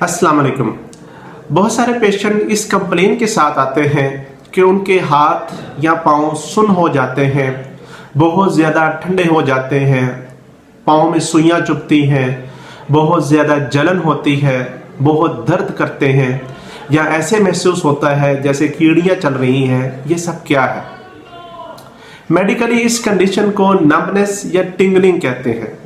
अस्सलाम वालेकुम। बहुत सारे पेशेंट इस कंप्लेन के साथ आते हैं कि उनके हाथ या पाँव सुन्न हो जाते हैं, बहुत ज़्यादा ठंडे हो जाते हैं, पाँव में सुइयां चुभती हैं, बहुत ज़्यादा जलन होती है, बहुत दर्द करते हैं या ऐसे महसूस होता है जैसे कीड़ियाँ चल रही हैं। ये सब क्या है? मेडिकली इस कंडीशन को नंबनेस या टिंगलिंग कहते हैं।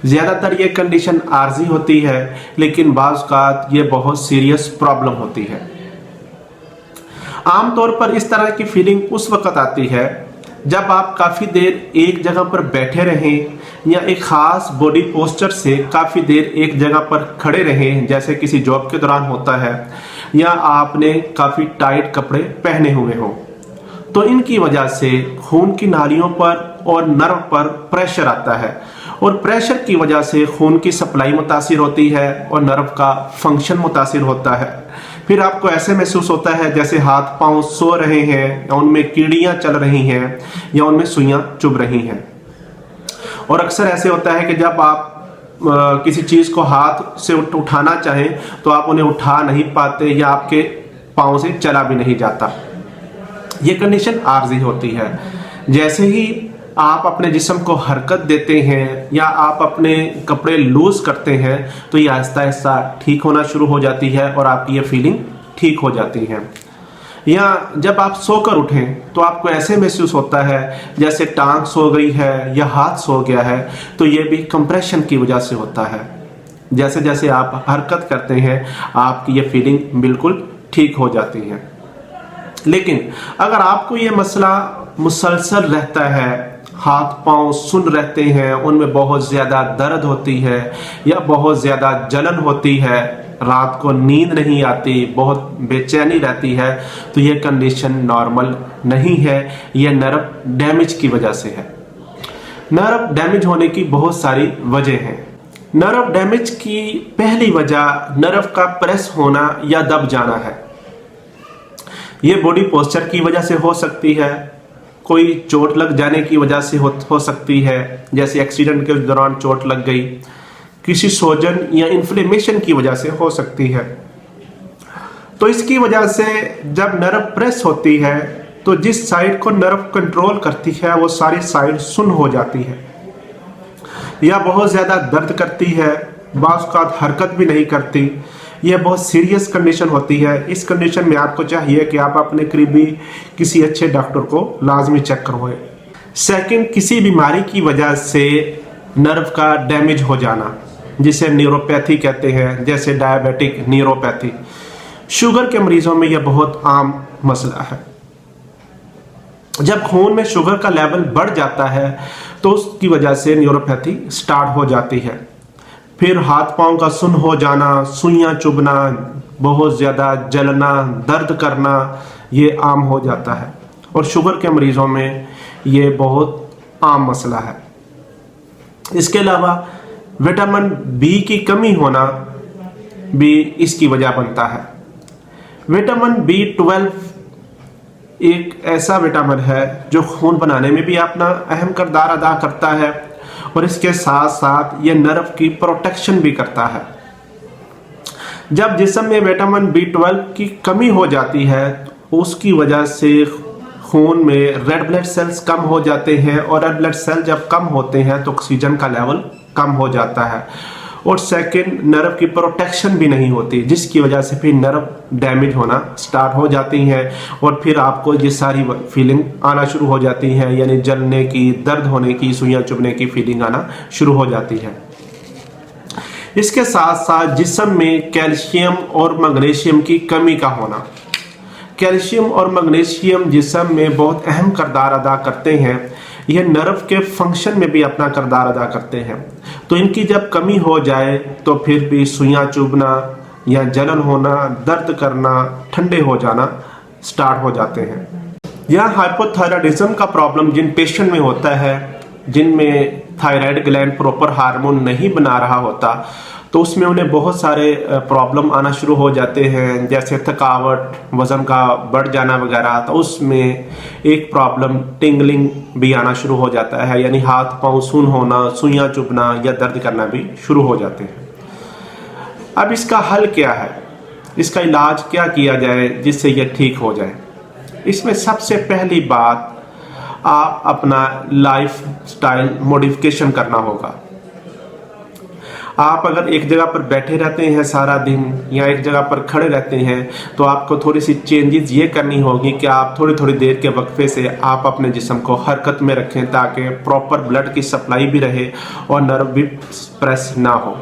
ज़्यादातर ये कंडीशन आर्जी होती है, लेकिन बाज़ औक़ात ये बहुत सीरियस प्रॉब्लम होती है। आमतौर पर इस तरह की फीलिंग उस वक़्त आती है जब आप काफ़ी देर एक जगह पर बैठे रहें या एक ख़ास बॉडी पोस्चर से काफ़ी देर एक जगह पर खड़े रहें, जैसे किसी जॉब के दौरान होता है, या आपने काफ़ी टाइट कपड़े पहने हुए हों। तो इनकी वजह से खून की नालियों पर और नर्व पर प्रेशर आता है और प्रेशर की वजह से खून की सप्लाई मुतासिर होती है और नर्व का फंक्शन मुतासिर होता है। फिर आपको ऐसे महसूस होता है जैसे हाथ पांव सो रहे हैं या उनमें कीड़ियां चल रही हैं या उनमें सुइयां चुभ रही हैं। और अक्सर ऐसे होता है कि जब आप किसी चीज़ को हाथ से उठाना चाहें तो आप उन्हें उठा नहीं पाते या आपके पाँव से चला भी नहीं जाता। ये कंडीशन आर्जी होती है। जैसे ही आप अपने जिस्म को हरकत देते हैं या आप अपने कपड़े लूज करते हैं तो ये आहिस्ता आहिस्ता ठीक होना शुरू हो जाती है और आपकी ये फीलिंग ठीक हो जाती है। या जब आप सोकर उठें तो आपको ऐसे महसूस होता है जैसे टांग सो गई है या हाथ सो गया है, तो ये भी कंप्रेशन की वजह से होता है। जैसे जैसे आप हरकत करते हैं आपकी ये फीलिंग बिल्कुल ठीक हो जाती है। लेकिन अगर आपको ये मसला मुसलसल रहता है, हाथ पांव सुन्न रहते हैं, उनमें बहुत ज़्यादा दर्द होती है या बहुत ज़्यादा जलन होती है, रात को नींद नहीं आती, बहुत बेचैनी रहती है, तो ये कंडीशन नॉर्मल नहीं है। ये नर्व डैमेज की वजह से है। नर्व डैमेज होने की बहुत सारी वजह हैं। नर्व डैमेज की पहली वजह नर्व का प्रेस होना या दब जाना है। ये बॉडी पोस्चर की वजह से हो सकती है, कोई चोट लग जाने की वजह से हो सकती है, जैसे एक्सीडेंट के दौरान चोट लग गई, किसी सोजन या इन्फ्लेमेशन की वजह से हो सकती है। तो इसकी वजह से जब नर्व प्रेस होती है तो जिस साइड को नर्व कंट्रोल करती है वो सारी साइड सुन्न हो जाती है या बहुत ज़्यादा दर्द करती है, बाज़ औक़ात हरकत भी नहीं करती। यह बहुत सीरियस कंडीशन होती है। इस कंडीशन में आपको चाहिए कि आप अपने करीबी किसी अच्छे डॉक्टर को लाजमी चेक करवाएं। सेकंड, किसी बीमारी की वजह से नर्व का डैमेज हो जाना, जिसे न्यूरोपैथी कहते हैं, जैसे डायबिटिक न्यूरोपैथी। शुगर के मरीजों में यह बहुत आम मसला है। जब खून में शुगर का लेवल बढ़ जाता है तो उसकी वजह से न्यूरोपैथी स्टार्ट हो जाती है। फिर हाथ पांव का सुन्न हो जाना, सुइयां चुभना, बहुत ज़्यादा जलना, दर्द करना, ये आम हो जाता है और शुगर के मरीज़ों में ये बहुत आम मसला है। इसके अलावा विटामिन बी की कमी होना भी इसकी वजह बनता है। विटामिन B12 एक ऐसा विटामिन है जो खून बनाने में भी अपना अहम किरदार अदा करता है और इसके साथ साथ ये नर्व की प्रोटेक्शन भी करता है। जब जिस्म में विटामिन B12 की कमी हो जाती है उसकी वजह से खून में रेड ब्लड सेल्स कम हो जाते हैं और रेड ब्लड सेल जब कम होते हैं तो ऑक्सीजन का लेवल कम हो जाता है और सेकंड, नर्व की प्रोटेक्शन भी नहीं होती, जिसकी वजह से फिर नर्व डैमेज होना स्टार्ट हो जाती हैं और फिर आपको ये सारी फीलिंग आना शुरू हो जाती है, यानी जलने की, दर्द होने की, सुइयां चुभने की फीलिंग आना शुरू हो जाती है। इसके साथ साथ जिस्म में कैल्शियम और मैग्नीशियम की कमी का होना। कैल्शियम और मैग्नीशियम जिस्म में बहुत अहम किरदार अदा करते हैं। यह नर्व के फंक्शन में भी अपना किरदार अदा करते हैं। तो इनकी जब कमी हो जाए तो फिर भी सुइयां चुभना या जलन होना, दर्द करना, ठंडे हो जाना स्टार्ट हो जाते हैं। यह हाइपोथायराइडिज्म का प्रॉब्लम जिन पेशेंट में होता है जिनमें थायराइड ग्लैंड प्रॉपर हार्मोन नहीं बना रहा होता, तो उसमें उन्हें बहुत सारे प्रॉब्लम आना शुरू हो जाते हैं, जैसे थकावट, वज़न का बढ़ जाना वगैरह। तो उसमें एक प्रॉब्लम टिंगलिंग भी आना शुरू हो जाता है, यानी हाथ पांव सुन्न होना, सुइयां चुभना या दर्द करना भी शुरू हो जाते हैं। अब इसका हल क्या है, इसका इलाज क्या किया जाए जिससे यह ठीक हो जाए? इसमें सबसे पहली बात, आप अपना लाइफ स्टाइल मॉडिफिकेशन करना होगा। आप अगर एक जगह पर बैठे रहते हैं सारा दिन या एक जगह पर खड़े रहते हैं तो आपको थोड़ी सी चेंजेस ये करनी होगी कि आप थोड़ी थोड़ी देर के वक्फे से आप अपने जिस्म को हरकत में रखें ताकि प्रॉपर ब्लड की सप्लाई भी रहे और नर्व भी प्रेस ना हो।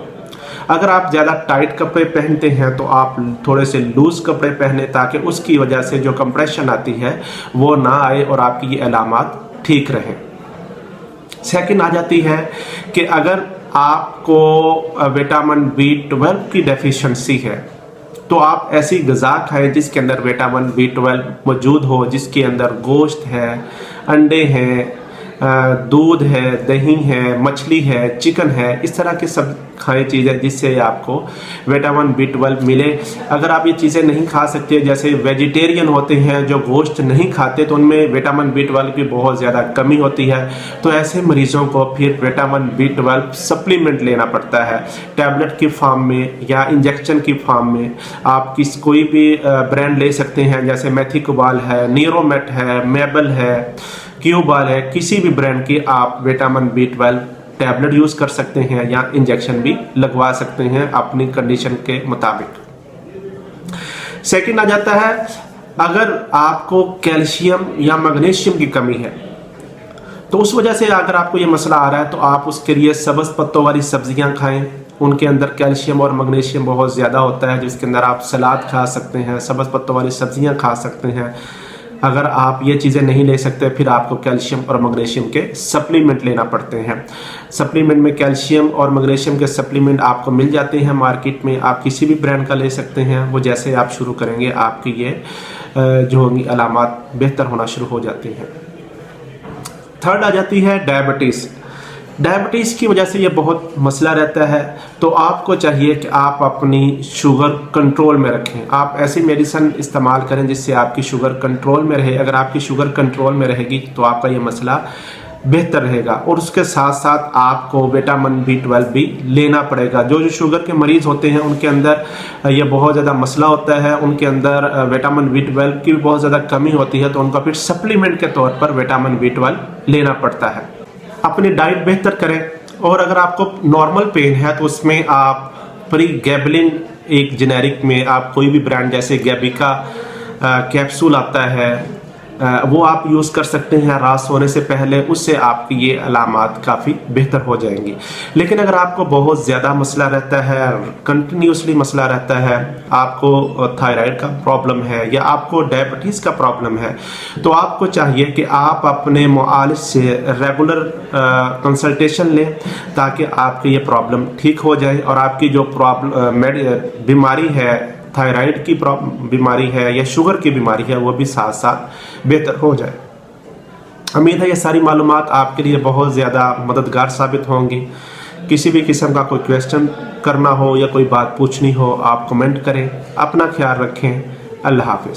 अगर आप ज़्यादा टाइट कपड़े पहनते हैं तो आप थोड़े से लूज कपड़े पहने ताकि उसकी वजह से जो कंप्रेशन आती है वो ना आए और आपकी ये अलामात ठीक रहें। सेकंड आ जाती है कि अगर आपको विटामिन B12 की डेफिशिएंसी है तो आप ऐसी ग़िज़ा खाएं जिसके अंदर विटामिन B12 मौजूद हो, जिसके अंदर गोश्त है, अंडे हैं, दूध है, दही है, मछली है, चिकन है, इस तरह की सब खाएं चीज़ें जिससे आपको विटामिन B12 मिले। अगर आप ये चीज़ें नहीं खा सकते, जैसे वेजिटेरियन होते हैं जो गोश्त नहीं खाते, तो उनमें विटामिन B12 की बहुत ज़्यादा कमी होती है, तो ऐसे मरीज़ों को फिर विटामिन B12 सप्लीमेंट लेना पड़ता है, टैबलेट की फॉर्म में या इंजेक्शन की फॉर्म में। आप कोई भी ब्रांड ले सकते हैं, जैसे मैथिकोबाल है, नीरोमेट है, मेबल है, क्यूबाल है, किसी भी ब्रांड की आप विटामिन B12 टैबलेट यूज़ कर सकते हैं या इंजेक्शन भी लगवा सकते हैं अपनी कंडीशन के मुताबिक। सेकंड आ जाता है, अगर आपको कैल्शियम या मैग्नीशियम की कमी है तो उस वजह से अगर आपको ये मसला आ रहा है तो आप उसके लिए सब्ज़ पत्तों वाली सब्जियां खाएं। उनके अंदर कैल्शियम और मैग्नीशियम बहुत ज़्यादा होता है, जिसके अंदर आप सलाद खा सकते हैं, सब्ज़ पत्तों वाली सब्जियां खा सकते हैं। अगर आप ये चीज़ें नहीं ले सकते फिर आपको कैल्शियम और मैग्नीशियम के सप्लीमेंट लेना पड़ते हैं। सप्लीमेंट में कैल्शियम और मैग्नीशियम के सप्लीमेंट आपको मिल जाते हैं मार्केट में, आप किसी भी ब्रांड का ले सकते हैं। वो जैसे आप शुरू करेंगे आपकी ये जो होंगी अलामात बेहतर होना शुरू हो जाती हैं। थर्ड आ जाती है डायबिटीज़। डायबिटीज़ की वजह से ये बहुत मसला रहता है, तो आपको चाहिए कि आप अपनी शुगर कंट्रोल में रखें। आप ऐसी मेडिसिन इस्तेमाल करें जिससे आपकी शुगर कंट्रोल में रहे। अगर आपकी शुगर कंट्रोल में रहेगी तो आपका ये मसला बेहतर रहेगा। और उसके साथ साथ आपको विटामिन B12 भी लेना पड़ेगा। जो शुगर के मरीज़ होते हैं उनके अंदर ये बहुत ज़्यादा मसला होता है, उनके अंदर विटामिन B12 की भी बहुत ज़्यादा कमी होती है, तो उनको फिर सप्लीमेंट के तौर पर विटामिन B12 लेना पड़ता है। अपनी डाइट बेहतर करें। और अगर आपको नॉर्मल पेन है तो उसमें आप प्रीगैबलिन, एक जेनेरिक में आप कोई भी ब्रांड जैसे गैबिका कैप्सूल आता है वो आप यूज़ कर सकते हैं रात सोने से पहले। उससे आपकी ये अलामात काफ़ी बेहतर हो जाएंगी। लेकिन अगर आपको बहुत ज़्यादा मसला रहता है, कंटिन्यूसली मसला रहता है, आपको थायराइड का प्रॉब्लम है या आपको डायबिटीज़ का प्रॉब्लम है, तो आपको चाहिए कि आप अपने मुआलिज से रेगुलर कंसल्टेशन लें ताकि आपकी ये प्रॉब्लम ठीक हो जाए और आपकी जो बीमारी है, थायराइड की बीमारी है या शुगर की बीमारी है, वो भी साथ साथ बेहतर हो जाए। उम्मीद है ये सारी मालूमात आपके लिए बहुत ज़्यादा मददगार साबित होंगी। किसी भी किस्म का कोई क्वेश्चन करना हो या कोई बात पूछनी हो, आप कमेंट करें। अपना ख्याल रखें। अल्लाह हाफिज़।